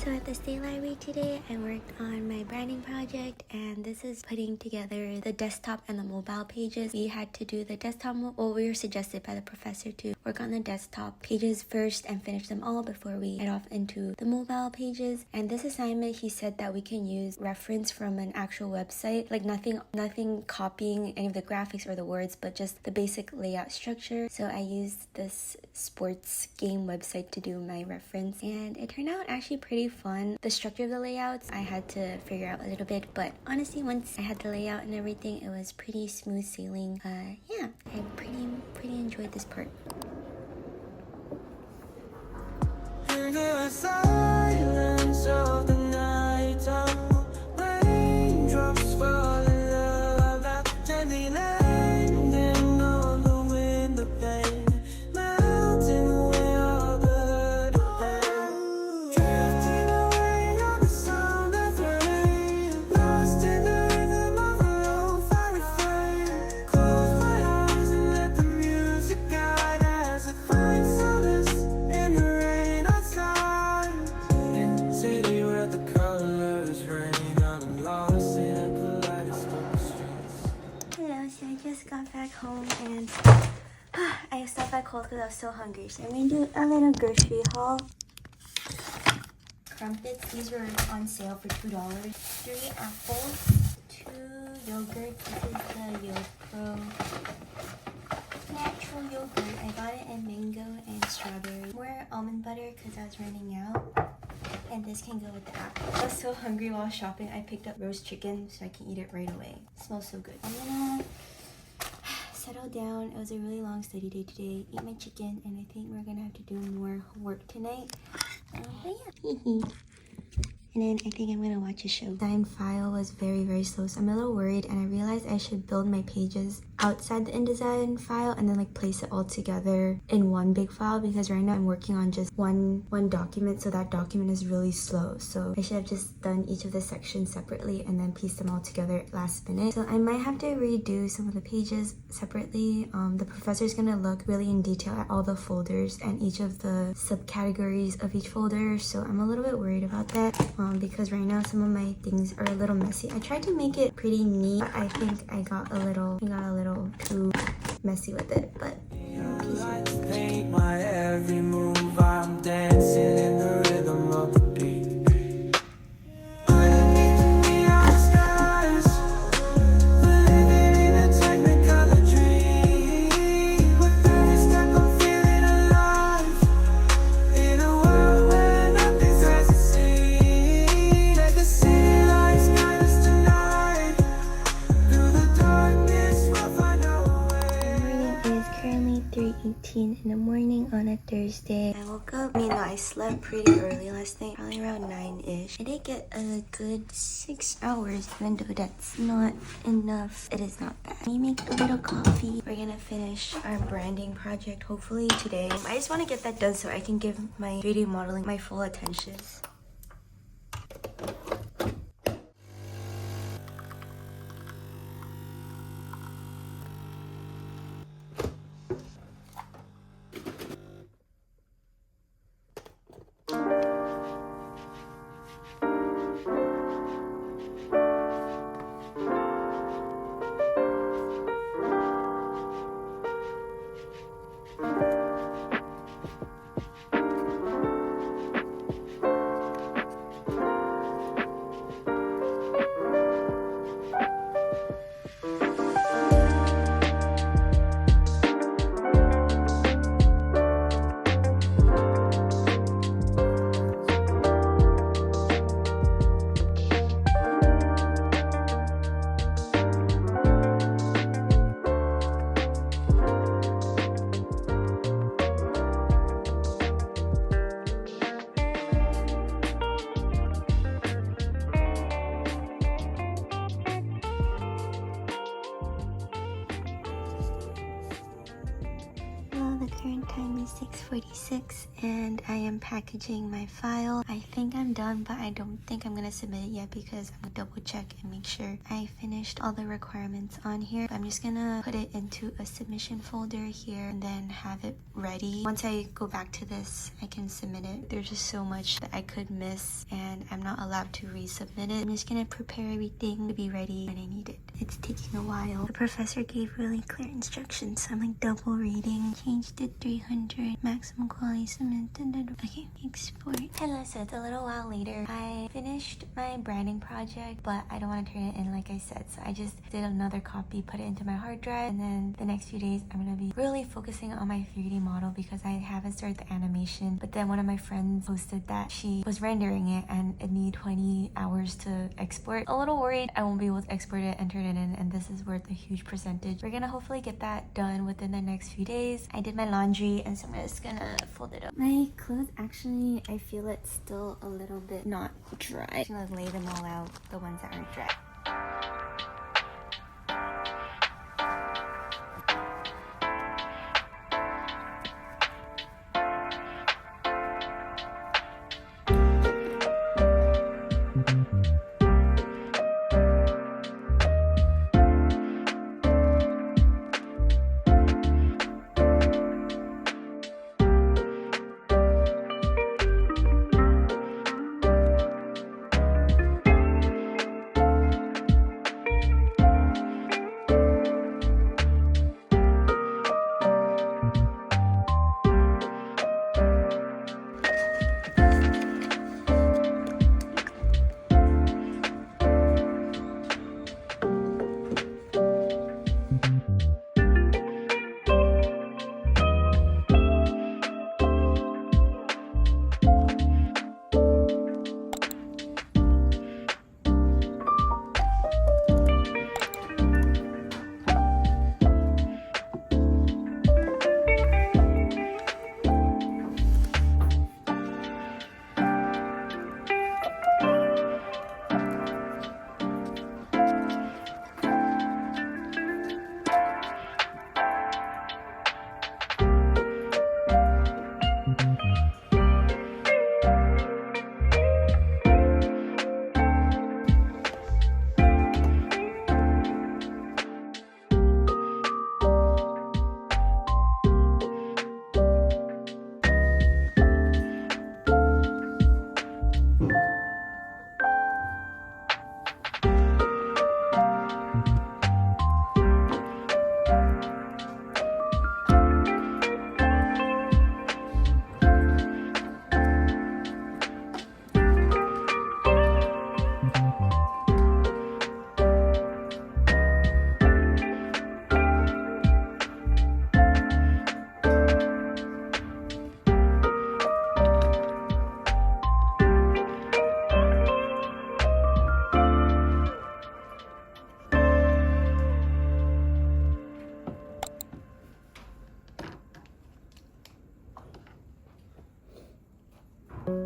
So at the State Library today, I worked on my branding project, and this is putting together the desktop and the mobile pages. We had to do the desktop, we were suggested by the professor to work on the desktop pages first and finish them all before we head off into the mobile pages. And this assignment, he said that we can use reference from an actual website, like nothing copying any of the graphics or the words, but just the basic layout structure. So I used this sports game website to do my reference, and it turned out actually pretty fun. The structure of the layouts I had to figure out a little bit, but honestly once I had the layout and everything, it was pretty smooth sailing. Yeah, I pretty enjoyed this part. In the silence of the night, raindrops falling, love that gently landing on the window pane, melting away all the hurt pain, drifting away on the sound of rain, lost in the rhythm of a low-fi refrain. Close my eyes and let the music guide as I find solace in the rain outside. In the city where the colors rain, I'm lost in a kaleidoscope of streets. Hello, so I just got back home and I stopped at Kohl's because I was so hungry. So I'm going to do a little grocery haul. Crumpets, these were on sale for $2. 3 apples, 2 yogurt. This is the YoPro natural yogurt. I got it in mango and strawberry. More almond butter because I was running out. And this can go with the apple. I was so hungry while shopping, I picked up roast chicken so I can eat it right away. It smells so good. I'm gonna settle down. It was a really long study day today. Eat my chicken, and I think we're gonna have to do more work tonight. But yeah. And then I think I'm gonna watch a show. Design file was very slow, so I'm a little worried, and I realized I should build my pages outside the InDesign file and then like place it all together in one big file, because right now I'm working on just one document, so that document is really slow. So I should have just done each of the sections separately and then pieced them all together last minute. So I might have to redo some of the pages separately. The professor's gonna look really in detail at all the folders and each of the subcategories of each folder, so I'm a little bit worried about that. Because right now some of my things are a little messy. I tried to make it pretty neat, but I think I got a little too messy with it, but Lights paint my every move. I'm dancing in the rhythm of the beat. Underneath the neon skies, living in a technicolor dream. With every step I'm feeling alive, in a world where nothing's as it seems. Let the city lights guide us tonight. Through the darkness we'll find our way. it is currently 3:18 in the morning on a Thursday. I woke up, I slept pretty early last night, probably around 9-ish. I did get a good 6 hours, even though that's not enough. It is not bad. Let me make a little coffee. We're gonna finish our branding project hopefully today. I just want to get that done so I can give my 3D modeling my full attention. current time is 6:46 and I am packaging my file. I think I'm done, but I don't think I'm gonna submit it yet because I'm gonna double check and make sure I finished all the requirements on here. I'm just gonna put it into a submission folder here and then have it ready. Once I go back to this, I can submit it. There's just so much that I could miss and I'm not allowed to resubmit it. I'm just gonna prepare everything to be ready when I need it. It's taking a while. The professor gave really clear instructions, so I'm like double reading. Change to 300, maximum quality submit. Okay, export. Hello, so it's a little while later. I finished my branding project, but I don't want to turn it in like I said, so I just did another copy, put it into my hard drive, and then the next few days I'm gonna be really focusing on my 3D model because I haven't started the animation. But then one of my friends posted that she was rendering it and it needed 20 hours to export. A little worried I won't be able to export it and turn it in, and this is worth a huge percentage. We're gonna hopefully get that done within the next few days. I did my laundry and so I'm just gonna fold it up. My clothes actually, I feel it's still a little bit not dry. I'm gonna lay them all out, the ones that aren't dry.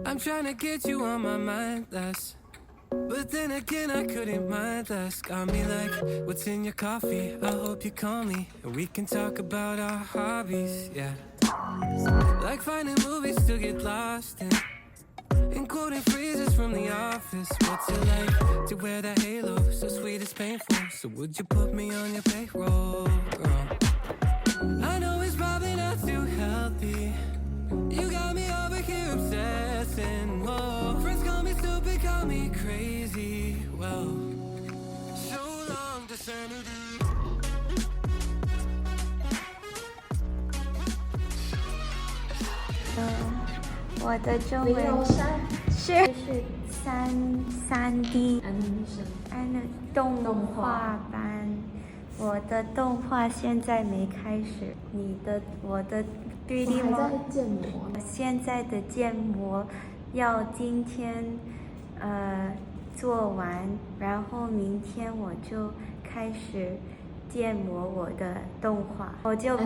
I'm trying to get you on my mind less, but then again I couldn't mind less. Got me like, what's in your coffee? I hope you call me and we can talk about our hobbies, yeah. Like finding movies to get lost in, and quoting phrases from The Office. What's it like to wear that halo? So sweet it's painful. So would you put me on your payroll, girl? I know it's probably not too healthy. You got me over here obsessing. Whoa, friends call me stupid, call me crazy. Well, so long to sanity. 我的中文是3D 动画班。我的动画现在没开始，我的 3D 模，现在的建模要今天做完，然后明天我就开始建模我的动画，我就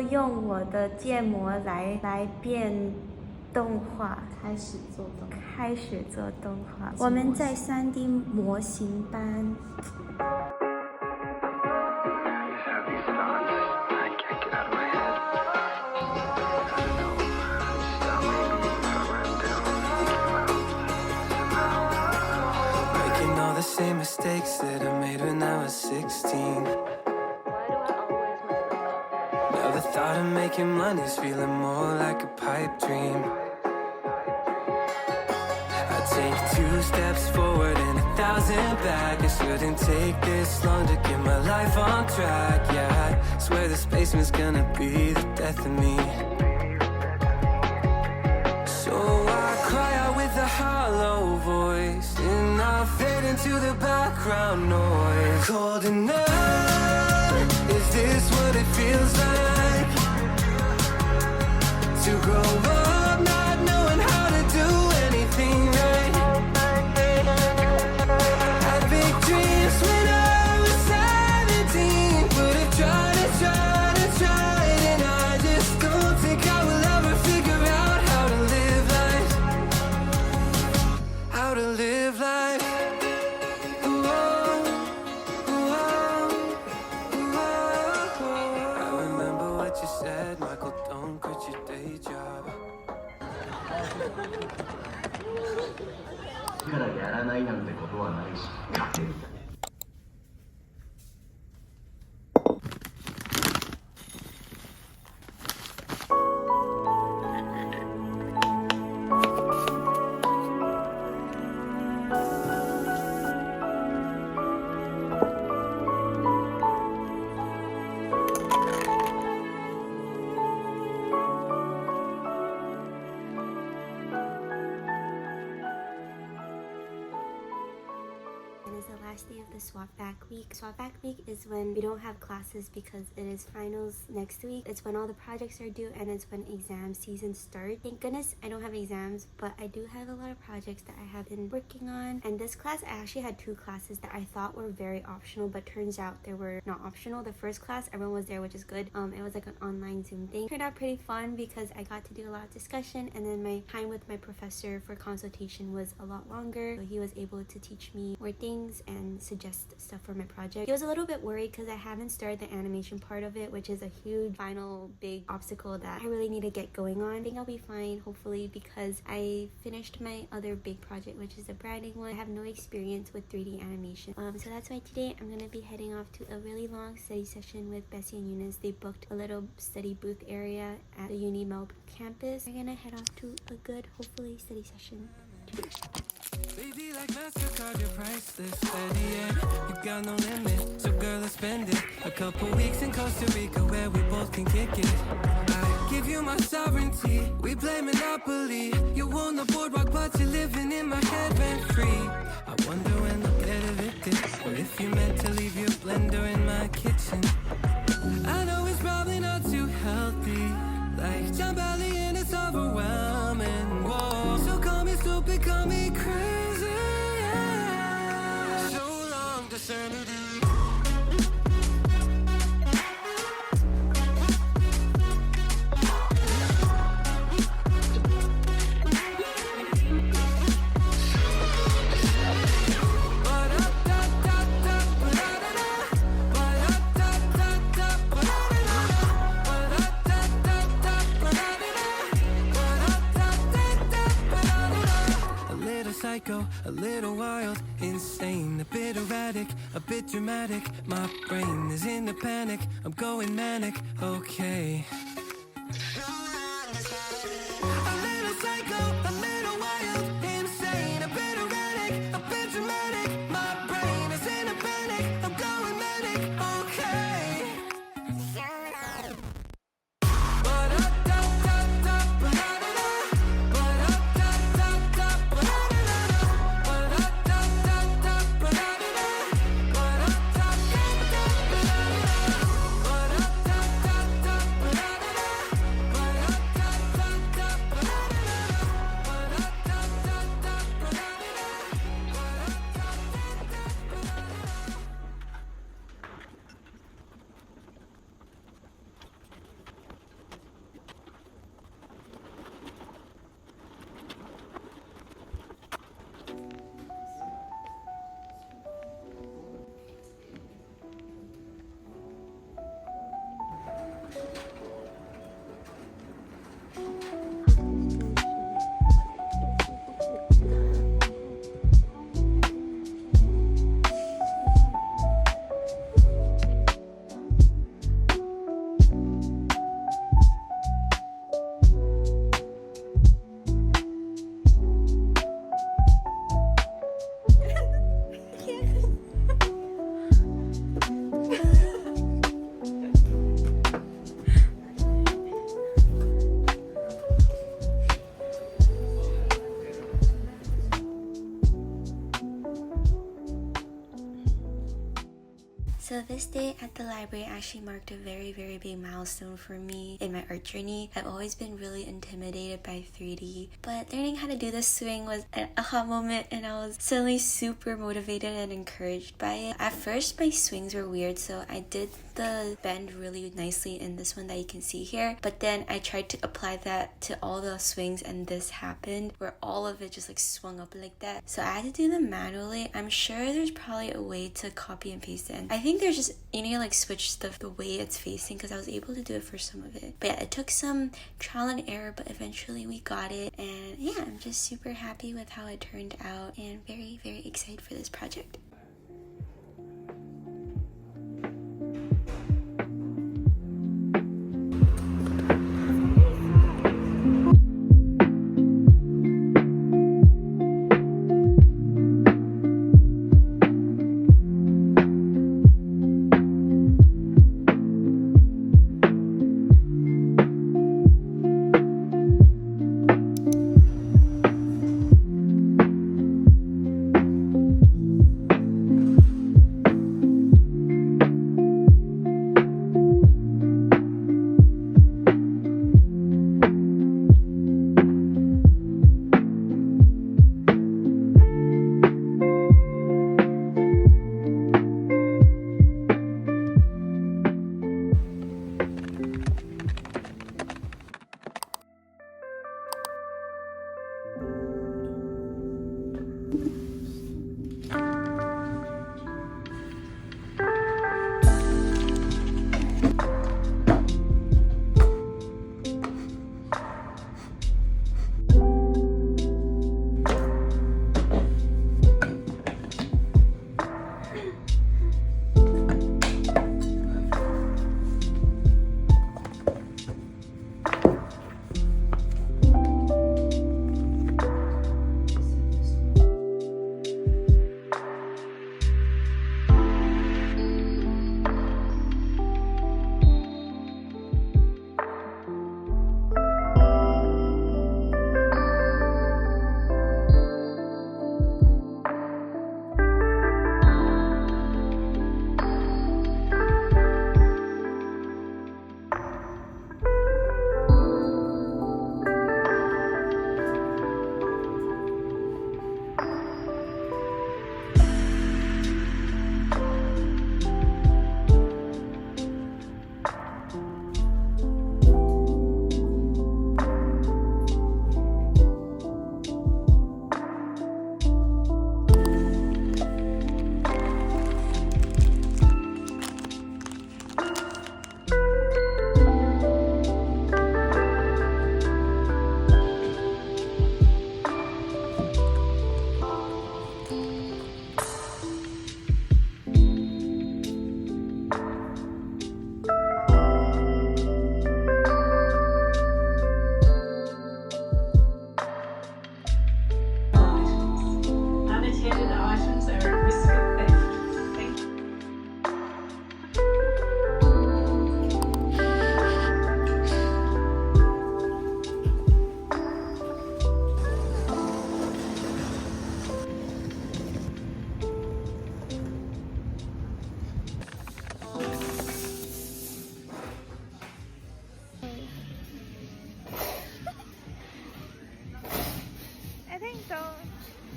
用我的建模来变动画，开始做动画。我们在3D 模型班。These thoughts, I can't get out of my head. same mistakes that I made when I was 16. Now the thought of making money's feeling more like a pipe dream. I take 2 steps forward and 1,000 back. I shouldn't take this long to get my life on track. Yeah, I swear this basement's gonna be the death of me. So I cry out with a hollow voice, and I fade into the background noise. Cold enough, is this what it feels like? To grow up not knowing how to do anything right. Had big dreams when I was 17, but I've tried, and I just don't think I will ever figure out how to live life. How to live life. Ooh, oh, ooh, oh, ooh, oh. I remember what you said, Michael, don't quit your day job. からやらないなんてことはないし、勝てる。It is the last day of the swap back week. Swap back week is when we don't have classes because it is finals next week. It's when all the projects are due and it's when exam season starts. Thank goodness I don't have exams, but I do have a lot of projects that I have been working on. And this class, I actually had 2 classes that I thought were very optional, but turns out they were not optional. The first class, everyone was there, which is good. It was like an online Zoom thing. It turned out pretty fun because I got to do a lot of discussion, and then my time with my professor for consultation was a lot longer. So he was able to teach me more things and suggest stuff for my project. He was a little bit worried because I haven't started the animation part of it, which is a huge final big obstacle that I really need to get going on. I think I'll be fine, hopefully, because I finished my other big project, which is a branding one. I have no experience with 3D animation. So that's why today I'm gonna be heading off to a really long study session with Bessie and Eunice. They booked a little study booth area at the Uni Melbourne campus. We're gonna head off to a good, hopefully, study session. Baby, like MasterCard, you're priceless. Steady, yeah, you got no limit. So girl, let's spend it. A couple weeks in Costa Rica where we both can kick it. I give you my sovereignty. We play Monopoly. You own the boardwalk, but you're living in my head rent free. I wonder when I'll get evicted, or if you meant to leave your blender in my kitchen. I know it's probably not too healthy, like John Belly, and it's overwhelming. Whoa, so call me stupid, call me crazy. Yeah. So long to sanity. Psycho, a little wild, insane, a bit erratic, a bit dramatic. My brain is in a panic, I'm going manic, okay. A little psycho, a little wild, insane, a bit erratic, a bit dramatic. My brain is in a panic, I'm going manic, okay. So this day at the library actually marked a very big milestone for me in my art journey. I've always been really intimidated by 3D, but learning how to do the swing was an aha moment, and I was suddenly super motivated and encouraged by it. At first my swings were weird, so I did the bend really nicely in this one that you can see here, but then I tried to apply that to all the swings and this happened where all of it just like swung up like that. So I had to do them manually. I'm sure there's probably a way to copy and paste it, and I think there's just, you need to like switch the way it's facing, because I was able to do it for some of it. But yeah, it took some trial and error, but eventually we got it, and yeah, I'm just super happy with how it turned out and very excited for this project.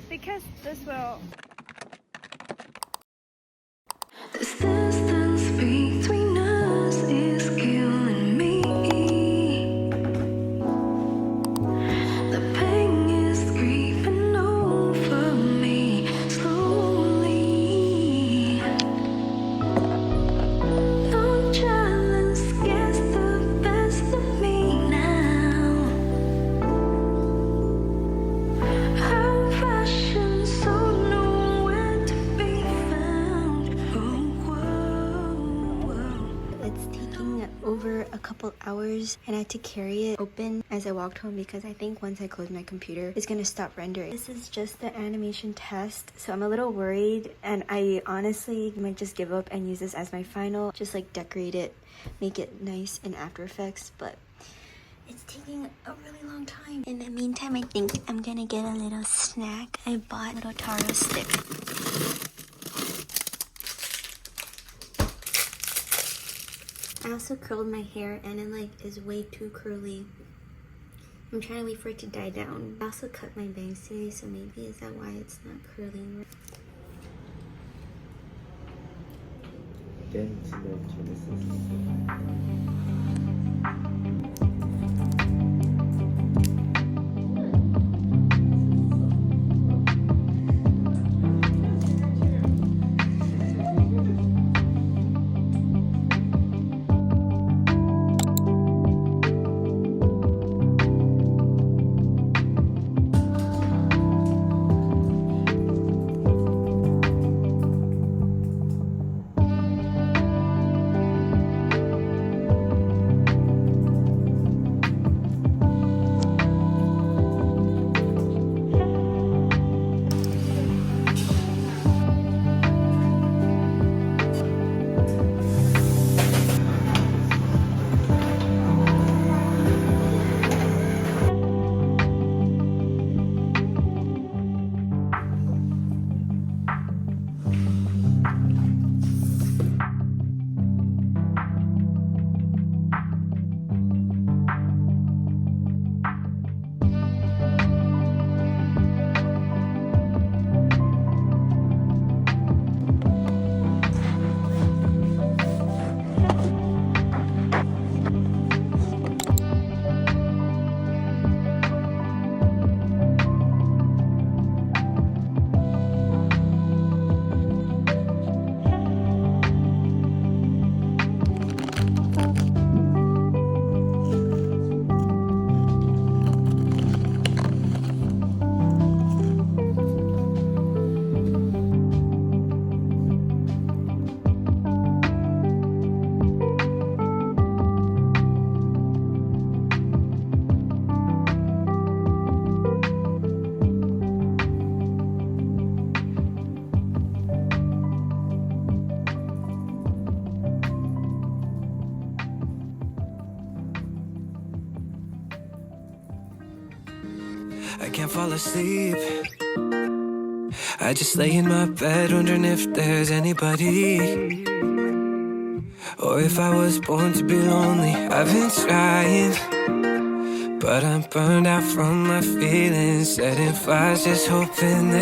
Because this will. This distance between us is killing me. The pain is creeping over me slowly. No challenge gets the best of me now. Our passion so nowhere to be found. It's taking over a couple hours, and I had to carry it open as I walked home because I think once I close my computer, it's gonna stop rendering. This is just the animation test, so I'm a little worried, and I honestly might just give up and use this as my final, just like decorate it, make it nice in After Effects, but it's taking a really long time. In the meantime, I think I'm gonna get a little snack. I bought a little taro stick. I also curled my hair and it like is way too curly. I'm trying to wait for it to die down. I also cut my bangs today, so maybe is that why it's not curling? Again, to the Genesis. I can't fall asleep. I just lay in my bed wondering if there's anybody, or if I was born to be lonely. I've been trying, but I'm burned out from my feelings, setting fires, just hoping that